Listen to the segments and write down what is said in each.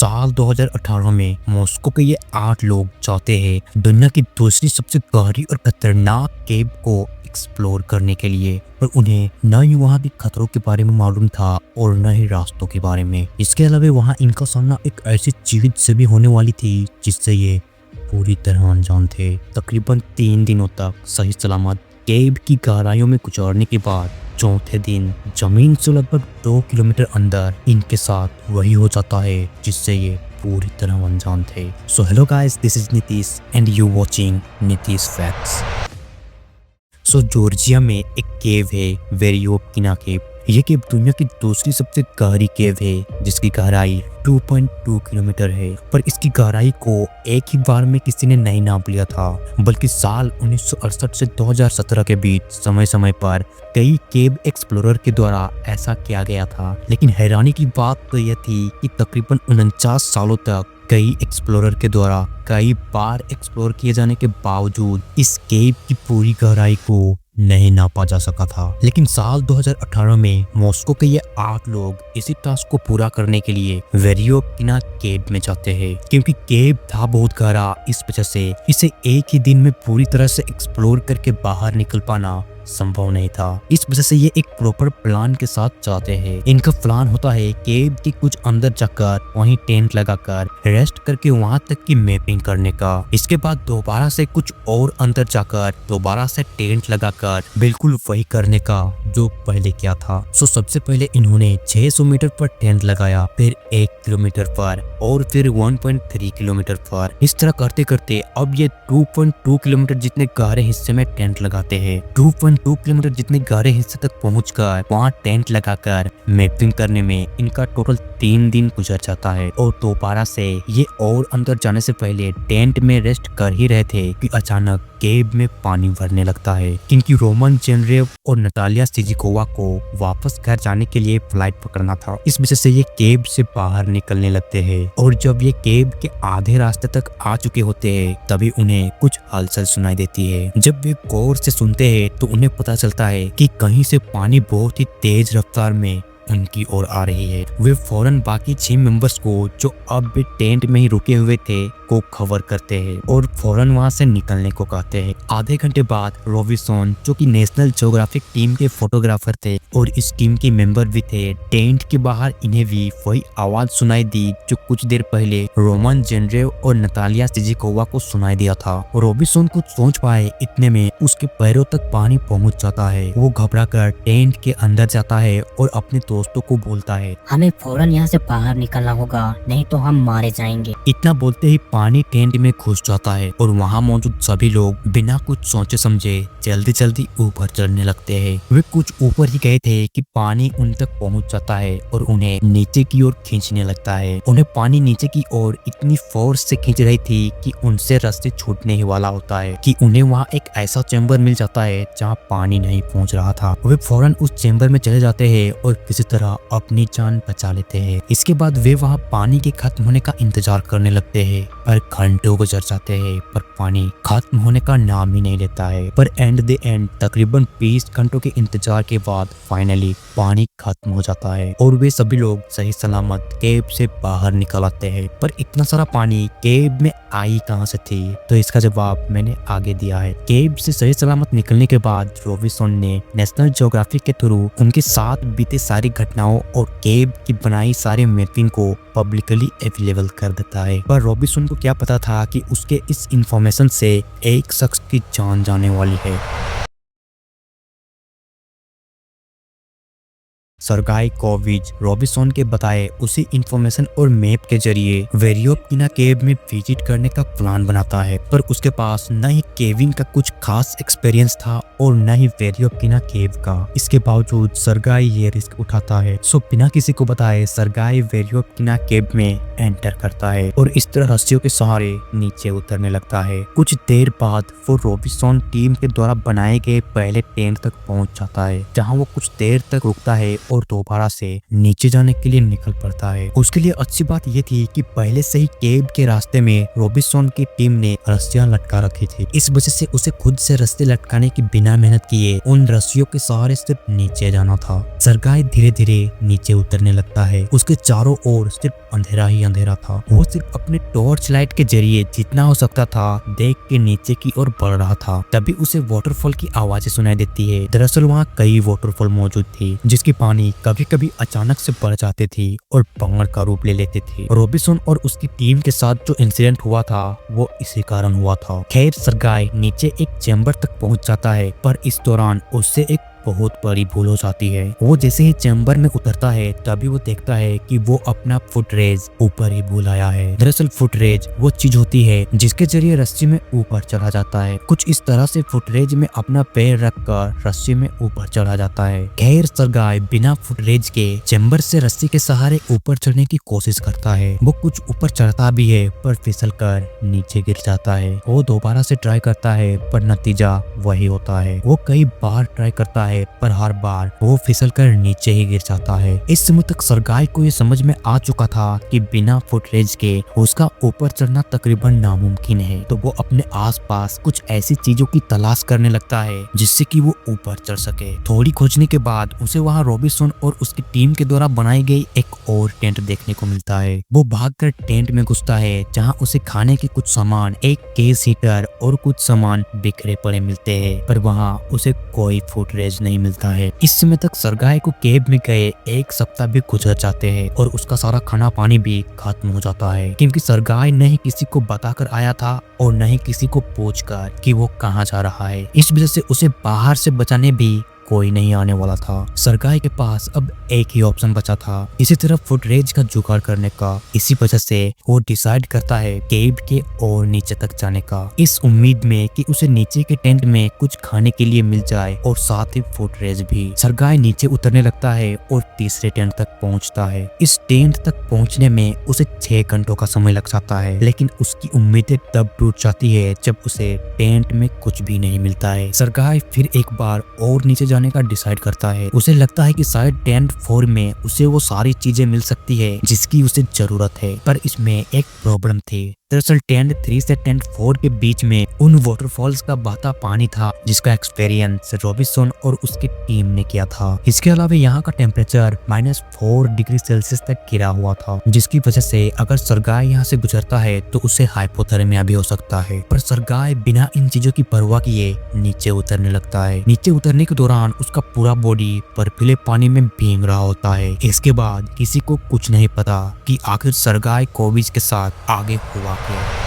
साल 2018 में मॉस्को के ये 8 लोग चाहते हैं दुनिया की दूसरी सबसे गहरी और खतरनाक केव को एक्सप्लोर करने के लिए, पर उन्हें न ही वहाँ के खतरों के बारे में मालूम था और न ही रास्तों के बारे में। इसके अलावा वहाँ इनका सामना एक ऐसी चीज से भी होने वाली थी जिससे ये पूरी तरह अनजान थे। तकरीबन 3 दिनों तक सही सलामत केव की गहराइयों में गुजारने के बाद चौथे दिन जमीन से लगभग 2 किलोमीटर अंदर इनके साथ वही हो जाता है जिससे ये पूरी तरह अनजान थे। So hello guys, this is Nitish and you watching Nitish facts. So Georgia में एक केव है, वेरियोकिना केव। ये केव दुनिया की दूसरी सबसे गहरी केव है जिसकी गहराई 2.2 किलोमीटर है, पर इसकी गहराई को एक ही बार में किसी ने नहीं नाप लिया था, बल्कि साल 1968 से 2017 के बीच समय समय पर कई केव एक्सप्लोरर के द्वारा ऐसा किया गया था। लेकिन हैरानी की बात तो यह थी कि तकरीबन 49 सालों तक कई एक्सप्लोरर के द्वारा कई बार एक्सप्लोर किए जाने के बावजूद इस केव की पूरी गहराई को नहीं नापा जा सका था। लेकिन साल 2018 में मॉस्को के ये 8 लोग इसी टास्क को पूरा करने के लिए वेरियोकिना केव में जाते हैं। क्योंकि केव था बहुत गहरा, इस वजह से इसे एक ही दिन में पूरी तरह से एक्सप्लोर करके बाहर निकल पाना संभव नहीं था। इस वजह से ये एक प्रॉपर प्लान के साथ जाते हैं। इनका प्लान होता है केव के कुछ अंदर जाकर वहीं टेंट लगाकर रेस्ट करके वहां तक की मैपिंग करने का। इसके बाद दोबारा से कुछ और अंदर जाकर दोबारा से टेंट लगाकर बिल्कुल वही करने का जो पहले किया था। सो सबसे पहले इन्होंने 600 मीटर पर टेंट लगाया, फिर 1 किलोमीटर पर और फिर 1.3 किलोमीटर पर। इस तरह करते करते अब ये 2.2 किलोमीटर जितने गहरे हिस्से में टेंट लगाते हैं। 2 किलोमीटर जितने गहरे हिस्से तक पहुंचकर वहां टेंट लगाकर मैपिंग करने में इनका टोटल 3 दिन गुजर जाता है। और दोबारा से ये और अंदर जाने से पहले टेंट में रेस्ट कर ही रहे थे कि अचानक केव में पानी भरने लगता है, क्योंकि रोमन जेनरेव और नतालिया सिजिकोवा को वापस घर जाने के लिए फ्लाइट पकड़ना था। इस वजह से ये केव से बाहर निकलने लगते हैं और जब ये केव के आधे रास्ते तक आ चुके होते हैं तभी उन्हें कुछ हलचल सुनाई देती है। जब वे गौर से सुनते हैं तो उन्हें पता चलता है कि कहीं से पानी बहुत ही तेज रफ्तार में उनकी ओर आ रही है। वे फौरन बाकी 6 मेंबर्स को जो अब भी टेंट में ही रुके हुए थे को खबर करते हैं और फौरन वहां से निकलने को कहते हैं। आधे घंटे बाद रॉबिन्सन, जो कि नेशनल ज्योग्राफिक टीम के फोटोग्राफर थे और इस टीम के मेंबर भी थे, टेंट के बाहर इन्हें भी वही आवाज सुनाई दी जो कुछ देर पहले रोमन जेनरेव और नतालिया सिजिकोवा को सुनाई दिया था। रॉबिन्सन कुछ सोच पाए इतने में उसके पैरों तक पानी पहुंच जाता है। वो घबराकर टेंट के अंदर जाता है और अपने दोस्तों को बोलता है, हमें फौरन यहाँ से बाहर निकलना होगा, नहीं तो हम मारे जाएंगे। इतना बोलते ही पानी टेंट में घुस जाता है और वहाँ मौजूद सभी लोग बिना कुछ सोचे समझे जल्दी जल्दी ऊपर चढ़ने लगते हैं। वे कुछ ऊपर ही गए थे कि पानी उन तक पहुँच जाता है और उन्हें नीचे की ओर खींचने लगता है। उन्हें पानी नीचे की ओर इतनी फोर्स से खींच रही थी कि उनसे रास्ते छूटने ही वाला होता है कि उन्हें वहाँ एक ऐसा चैम्बर मिल जाता है जहाँ पानी नहीं पहुँच रहा था। वे फौरन उस चैम्बर में चले जाते हैं और किसी तरह अपनी जान बचा लेते हैं। इसके बाद वे वहाँ पानी के खत्म होने का इंतजार करने लगते हैं, पर घंटों गुजर जाते हैं पर पानी खत्म होने का नाम ही नहीं लेता है। पर एंड द एंड तकरीबन 20 घंटों के इंतजार के बाद फाइनली पानी खत्म हो जाता है और वे सभी लोग सही सलामत केव से बाहर निकल आते हैं। पर इतना सारा पानी केव में आई कहां से थी, तो इसका जवाब मैंने आगे दिया है। केव से सही सलामत निकलने के बाद रॉबिन्सन ने नेशनल ज्योग्राफिक के थ्रू उनके साथ बीते सारी घटनाओं और केव की बनाई सारी मैपिंग को पब्लिकली अवेलेबल कर देता है। पर रॉबिन्सन को क्या पता था कि उसके इस इंफॉर्मेशन से एक शख्स की जान जाने वाली है। सरगाई कोविच रॉबिन्सन के बताए उसी इंफॉर्मेशन और मैप के जरिए वेरियोकिना केव में विजिट करने का प्लान बनाता है, पर उसके पास न ही केविंग का कुछ खास एक्सपीरियंस था और न ही वेरियोकिना केव का। इसके बावजूद सरगाई ये रिस्क उठाता है। सो बिना किसी को बताए सरगाई वेरियोकिना केव में एंटर करता है और इस तरह रस्सियों के सहारे नीचे उतरने लगता है। कुछ देर बाद वो रॉबिन्सन टीम के द्वारा बनाए गए पहले टेंट तक पहुंच जाता है, जहां वो कुछ देर तक रुकता है और दोबारा से नीचे जाने के लिए निकल पड़ता है। उसके लिए अच्छी बात यह थी कि पहले से ही केव के रास्ते में रॉबिन्सन की टीम ने रस्सियां लटका रखी थी। इस वजह से उसे खुद से रस्ते लटकाने की बिना मेहनत किए उन रस्सियों के सहारे सिर्फ नीचे जाना था। सरगाई धीरे धीरे नीचे उतरने लगता है। उसके चारों ओर सिर्फ अंधेरा ही अंधेरा था। वो सिर्फ अपने टॉर्च लाइट के जरिए जितना हो सकता था देख के नीचे की ओर बढ़ रहा था। तभी उसे वाटरफॉल की आवाजें सुनाई देती है। दरअसल वहाँ कई वाटरफॉल मौजूद थी जिसकी पानी कभी कभी अचानक से बढ़ जाते थी और पहाड़ का रूप ले लेते थे। रॉबिन्सन और उसकी टीम के साथ जो इंसिडेंट हुआ था वो इसी कारण हुआ था। खैर सरगाई नीचे एक चैम्बर तक पहुंच जाता है, पर इस दौरान उससे एक बहुत बड़ी भूल हो जाती है। वो जैसे ही चैम्बर में उतरता है तभी वो देखता है कि वो अपना फुटरेज ऊपर ही भूल आया है। दरअसल फुटरेज वो चीज होती है जिसके जरिए रस्सी में ऊपर चढ़ा जाता है। कुछ इस तरह से फुटरेज में अपना पैर रखकर रस्सी में ऊपर चढ़ा जाता है। खैर सरगाई बिना फुटरेज के चैम्बर से रस्सी के सहारे ऊपर चढ़ने की कोशिश करता है। वो कुछ ऊपर चढ़ता भी है पर फिसल कर नीचे गिर जाता है। वो दोबारा से ट्राई करता है पर नतीजा वही होता है। वो कई बार ट्राई करता है पर हर बार वो फिसल कर नीचे ही गिर जाता है। इस समय तक सरगाई को ये समझ में आ चुका था कि बिना फुटरेज के उसका ऊपर चढ़ना तकरीबन नामुमकिन है। तो वो अपने आसपास कुछ ऐसी चीजों की तलाश करने लगता है जिससे कि वो ऊपर चढ़ सके। थोड़ी खोजने के बाद उसे वहाँ रॉबिन्सन और उसकी टीम के द्वारा बनाई गई एक और टेंट देखने को मिलता है। वो भागकर टेंट में घुसता है जहाँ उसे खाने के कुछ सामान, एक गैस हीटर और कुछ सामान बिखरे पड़े मिलते हैं, पर वहाँ उसे कोई फुटरेज नहीं मिलता है। इस समय तक सरगाई को केव में गए एक सप्ताह भी गुजर जाते हैं और उसका सारा खाना पानी भी खत्म हो जाता है, क्योंकि सरगाई न ही किसी को बताकर आया था और न ही किसी को पूछकर कि वो कहाँ जा रहा है। इस वजह से उसे बाहर से बचाने भी कोई नहीं आने वाला था। सरगाई के पास अब एक ही ऑप्शन बचा था, इसी तरह फुटरेज का जुगाड़ करने का। इसी वजह से वो डिसाइड करता है केव के और नीचे तक जाने का, इस उम्मीद में कि उसे नीचे के टेंट में कुछ खाने के लिए मिल जाए और साथ ही फुटरेज भी। सरगाई नीचे उतरने लगता है और तीसरे टेंट तक पहुंचता है। इस टेंट तक पहुंचने में उसे 6 घंटों का समय लग जाता है, लेकिन उसकी उम्मीदें तब टूट जाती है जब उसे टेंट में कुछ भी नहीं मिलता है। सरगाई फिर एक बार और नीचे जाने का डिसाइड करता है। उसे लगता है कि शायद टेंट 4 में उसे वो सारी चीजें मिल सकती है जिसकी उसे जरूरत है, पर इसमें एक प्रॉब्लम थी। दरअसल टेंट 3 से टेंट 4 के बीच में उन वाटरफॉल्स का बहता पानी था जिसका एक्सपीरियंस रॉबिन्सन और उसकी टीम ने किया था। इसके अलावा यहाँ का टेम्परेचर -4 डिग्री सेल्सियस तक गिरा हुआ था, जिसकी वजह से अगर सरगाई यहाँ से गुजरता है तो उसे हाइपोथर्मिया भी हो सकता है। पर सरगाई बिना इन चीजों की परवाह किए नीचे उतरने लगता है। नीचे उतरने के दौरान उसका पूरा बॉडी बर्फीले पानी में भीग रहा होता है। इसके बाद किसी को कुछ नहीं पता कि आखिर सरगाई कोविज के साथ आगे हुआ क्या।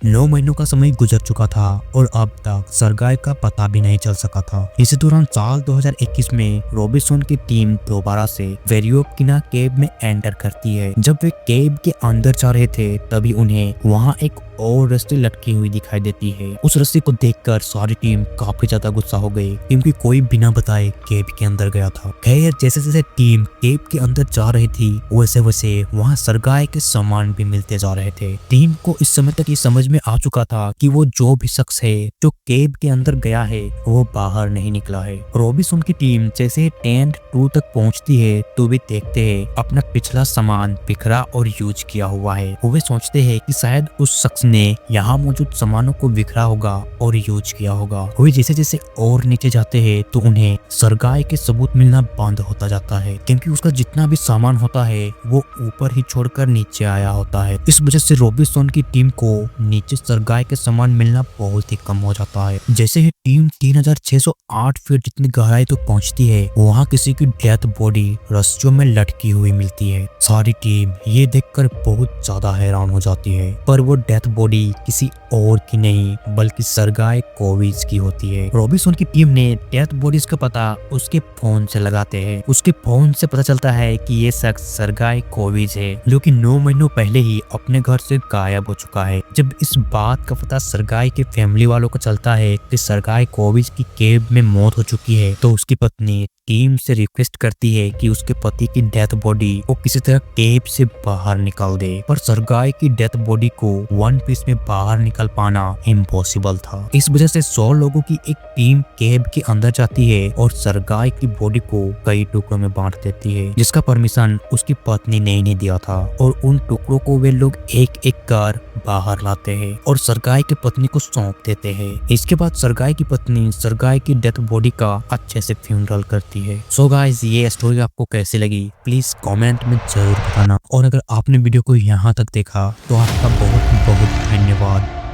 9 महीनों का समय गुजर चुका था और अब तक सरगाई का पता भी नहीं चल सका था। इसी दौरान साल 2021 में रॉबिन्सन की टीम दोबारा से वेरियोकिना केव में एंटर करती है। जब वे केव के अंदर जा रहे थे तभी उन्हें वहां एक और रस्सी लटकी हुई दिखाई देती है। उस रस्सी को देखकर सारी टीम काफी ज्यादा गुस्सा हो गई, क्योंकि कोई बिना बताए केव के अंदर गया था। खैर जैसे जैसे टीम केव के अंदर जा रही थी वैसे वैसे वहाँ सरगाई के सामान भी मिलते जा रहे थे। टीम को इस समय तक ये समझ में आ चुका था कि वो जो भी शख्स है जो केव के अंदर गया है वो बाहर नहीं निकला है। रॉबिन्सन की टीम जैसे ही टेंट 2 तक पहुंचती है तो वे देखते हैं अपना पिछला सामान बिखरा और यूज किया हुआ है। वे सोचते हैं कि शायद उस शख्स ने यहाँ मौजूद सामानों को बिखरा होगा और यूज किया होगा। वे जैसे जैसे और नीचे जाते हैं तो उन्हें सरगाई के सबूत मिलना बंद होता जाता है, क्योंकि उसका जितना भी सामान होता है वो ऊपर ही छोड़कर नीचे आया होता है। इस वजह से रॉबिन्सन की टीम को नीचे सरगाई के सामान मिलना बहुत ही कम हो जाता है। जैसे ही टीम 3608 फीट जितनी गहराई तक पहुंचती है वहाँ किसी की डेथ बॉडी रस्सियों में लटकी हुई मिलती है। सारी टीम ये देखकर बहुत ज्यादा हैरान हो जाती है, पर वो डेथ बॉडी किसी और की नहीं बल्कि सरगाई कोविज की होती है। रॉबिन्सन की टीम ने डेथ बॉडीज का पता उसके फोन से लगाते हैं। उसके फोन से पता चलता है कि ये शख्स सरगाई कोविज है, जो कि 9 महीनों पहले ही अपने घर से गायब हो चुका है। जब इस बात का पता सरगाई के फैमिली वालों को चलता है कि सरगाई कोविज की केव में मौत हो चुकी है तो उसकी पत्नी टीम से रिक्वेस्ट करती है कि उसके पति की डेथ बॉडी को किसी तरह केव से बाहर निकाल दे। पर सरगाई की डेथ बॉडी को ऑफिस में बाहर निकल पाना इम्पॉसिबल था। इस वजह से 100 लोगों की एक टीम केव के अंदर जाती है और सरगाई की बॉडी को कई टुकड़ों में बांट देती है, जिसका परमिशन उसकी पत्नी ने ही नहीं दिया था। और उन टुकड़ों को वे लोग एक एक कर बाहर लाते हैं और सरगाई की पत्नी को सौंप देते हैं। इसके बाद सरगाई की पत्नी सरगाई की डेथ बॉडी का अच्छे से फ्यूनरल करती है। सो गाइस, ये स्टोरी आपको कैसी लगी प्लीज कमेंट में जरूर बताना। और अगर आपने वीडियो को यहाँ तक देखा तो आपका बहुत बहुत धन्यवाद।